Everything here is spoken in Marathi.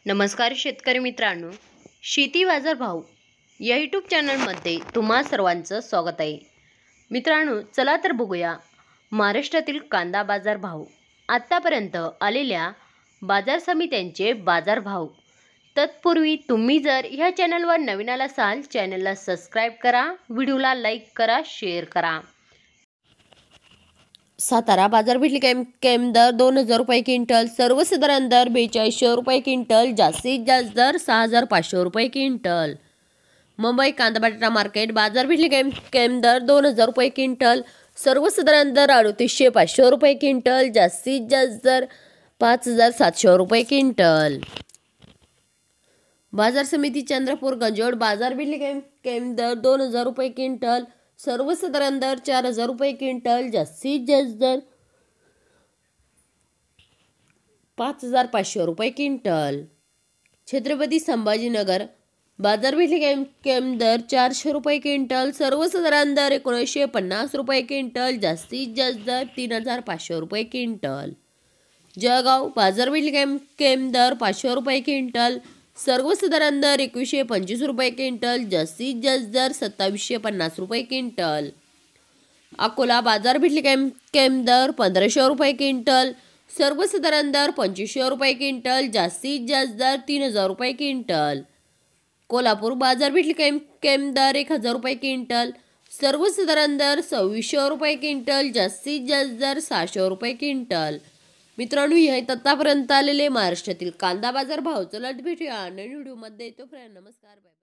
नमस्कार शेतकरी मित्रांनो, शेती बाजार भाव या यूट्यूब चॅनलमध्ये तुम्हा सर्वांचं स्वागत आहे. मित्रांनो, चला तर बघूया महाराष्ट्रातील कांदा बाजार भाव, आत्तापर्यंत आलेल्या बाजार समित्यांचे बाजार भाव. तत्पूर्वी तुम्ही जर ह्या चॅनलवर नवीन असाल, चॅनलला सबस्क्राईब करा, व्हिडिओला लाईक करा, शेअर करा. सातारा बाजारपेठ कैम दर 2000 रुपये क्विंटल, सर्वसाधारण दर 4200 रुपये क्विंटल, जास्तीत जास्त दर 6500 रुपये क्विंटल. मुंबई कांदा बटाटा मार्केट बाजारपेठ कैम दर 2000 रुपये क्विंटल, सर्वसाधारण दर 3800 रुपये क्विंटल, जास्तीत जास्त दर 5700 रुपये क्विंटल. बाजार समिती चंद्रपूर गंजोड बाजारपेठ कैम दर 2000 रुपये क्विंटल, सर्वसाधारण दर 4000 रुपये क्विंटल, जास्तीत जास्त दर 5500 रुपये क्विंटल. छत्रपती संभाजीनगर बाजारपेठ कैम दर 400 रुपये क्विंटल, सर्वसाधारण दर 1950 रुपये क्विंटल, जास्तीत जास्त दर 3500 रुपये क्विंटल. जळगाव बाजारपेठ कैम दर 500 रुपये क्विंटल, सर्वसाधारण दर 2125 रुपये क्विंटल, जास्तीत जास्त दर 2750 रुपये क्विंटल. अकोला बाजारपेठ कैम दर 1500 रुपये क्विंटल, सर्वसाधारण दर 2500 रुपये क्विंटल, जास्तीत जास्त दर 3000 रुपये क्विंटल. कोल्हापूर बाजारपेठ कैम दर 1000 रुपये क्विंटल, सर्वसाधारण दर 2600 रुपये क्विंटल, जास्तीत जास्त दर 600 रुपये क्विंटल. मित्रांनो, हे आतापर्यंत आलेले महाराष्ट्रातील कांदा बाजार भाव. चला भेटूया नवीन व्हिडिओमध्ये. तोपर्यंत नमस्कार.